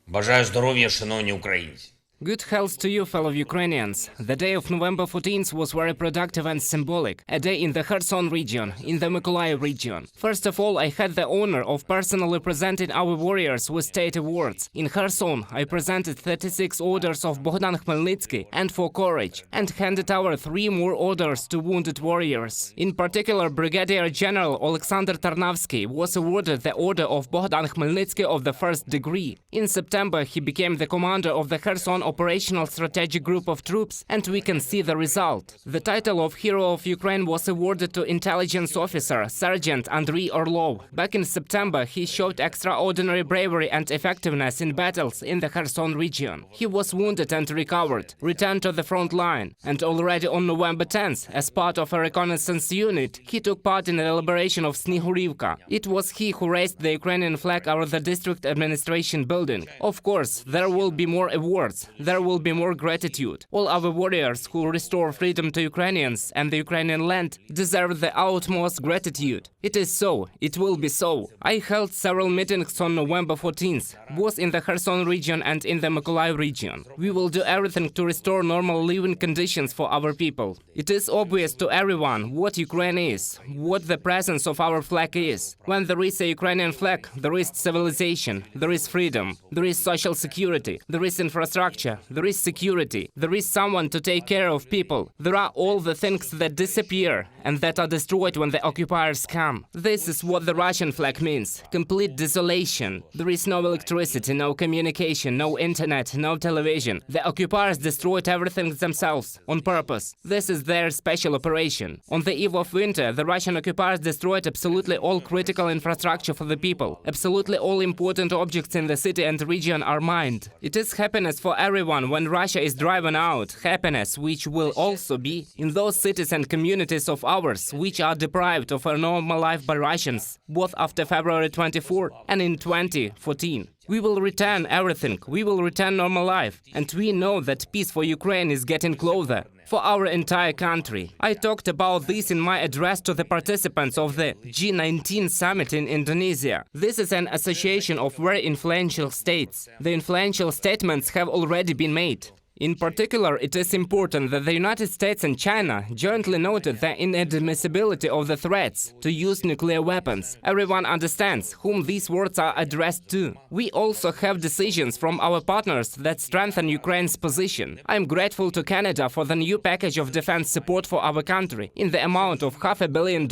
Бажаю здоров'я, шановні українці. Good health to you, fellow Ukrainians. The day of November 14th was very productive and symbolic. A day in the Kherson region, in the Mykolaiv region. First of all, I had the honor of personally presenting our warriors with state awards. In Kherson, I presented 36 orders of Bohdan Khmelnytskyi and for courage, and handed over 3 more orders to wounded warriors. In particular, Brigadier General Alexander Tarnavsky was awarded the Order of Bohdan Khmelnytskyi of the first degree. In September, he became the commander of the Kherson Operational Strategic Group of Troops, and we can see the result. The title of Hero of Ukraine was awarded to intelligence officer Sergeant Andriy Orlov. Back in September, he showed extraordinary bravery and effectiveness in battles in the Kherson region. He was wounded and recovered, returned to the front line, and already on November 10th, as part of a reconnaissance unit, he took part in the liberation of Snihurivka. It was he who raised the Ukrainian flag over the district administration building. Of course, there will be more awards. There will be more gratitude. All our warriors who restore freedom to Ukrainians and the Ukrainian land deserve the utmost gratitude. It is so. It will be so. I held several meetings on November 14th, both in the Kherson region and in the Mykolaiv region. We will do everything to restore normal living conditions for our people. It is obvious to everyone what Ukraine is, what the presence of our flag is. When there is a Ukrainian flag, there is civilization, there is freedom, there is social security, there is infrastructure, there is security, there is someone to take care of people. There are all the things that disappear and that are destroyed when the occupiers come. This is what the Russian flag means. Complete desolation. There is no electricity, no communication, no internet, no television. The occupiers destroyed everything themselves, on purpose. This is their special operation. On the eve of winter, the Russian occupiers destroyed absolutely all critical infrastructure for the people. Absolutely all important objects in the city and region are mined. It is happiness for everyone when Russia is driven out, happiness which will also be in those cities and communities of ours which are deprived of a normal life by Russians, both after February 24 and in 2014. We will return everything, we will return normal life, and we know that peace for Ukraine is getting closer, for our entire country. I talked about this in my address to the participants of the G19 summit in Indonesia. This is an association of very influential states. The influential statements have already been made. In particular, it is important that the United States and China jointly noted the inadmissibility of the threats to use nuclear weapons. Everyone understands whom these words are addressed to. We also have decisions from our partners that strengthen Ukraine's position. I am grateful to Canada for the new package of defense support for our country in the amount of $500 million,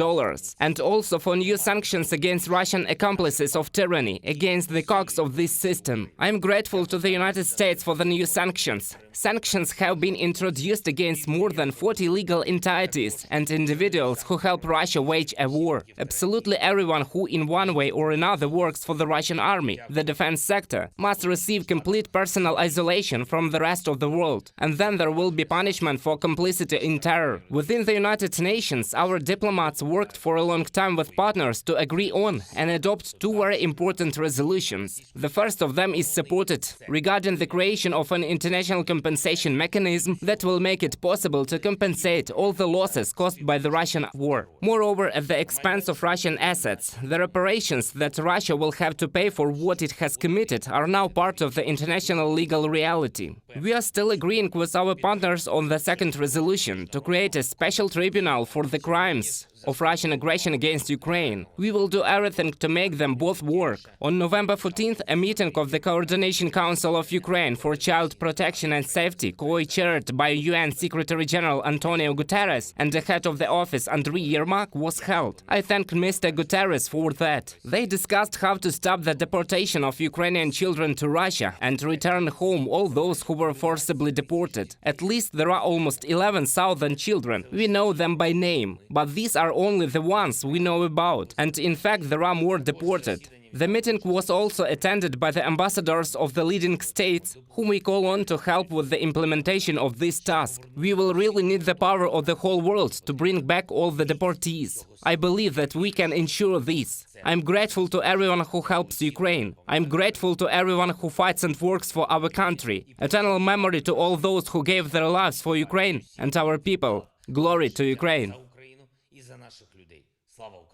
and also for new sanctions against Russian accomplices of tyranny, against the cogs of this system. I am grateful to the United States for the new sanctions. Sanctions have been introduced against more than 40 legal entities and individuals who help Russia wage a war. Absolutely everyone who in one way or another works for the Russian army, the defense sector, must receive complete personal isolation from the rest of the world. And then there will be punishment for complicity in terror. Within the United Nations, our diplomats worked for a long time with partners to agree on and adopt 2 very important resolutions. The first of them is supported regarding the creation of an international compensation mechanism that will make it possible to compensate all the losses caused by the Russian war. Moreover, at the expense of Russian assets, the reparations that Russia will have to pay for what it has committed are now part of the international legal reality. We are still agreeing with our partners on the second resolution to create a special tribunal for the crimes of Russian aggression against Ukraine. We will do everything to make them both work. On November 14th, a meeting of the Coordination Council of Ukraine for Child Protection and Safety, co-chaired by UN Secretary General Antonio Guterres and the head of the office Andriy Yermak, was held. I thank Mr. Guterres for that. They discussed how to stop the deportation of Ukrainian children to Russia and return home all those who were forcibly deported. At least there are almost 11,000 children. We know them by name, but these are only the ones we know about, and in fact there are more deported. The meeting was also attended by the ambassadors of the leading states, whom we call on to help with the implementation of this task. We will really need the power of the whole world to bring back all the deportees. I believe that we can ensure this. I'm grateful to everyone who helps Ukraine. I'm grateful to everyone who fights and works for our country. Eternal memory to all those who gave their lives for Ukraine and our people. Glory to Ukraine. За Україну і за наших людей. Слава Україні!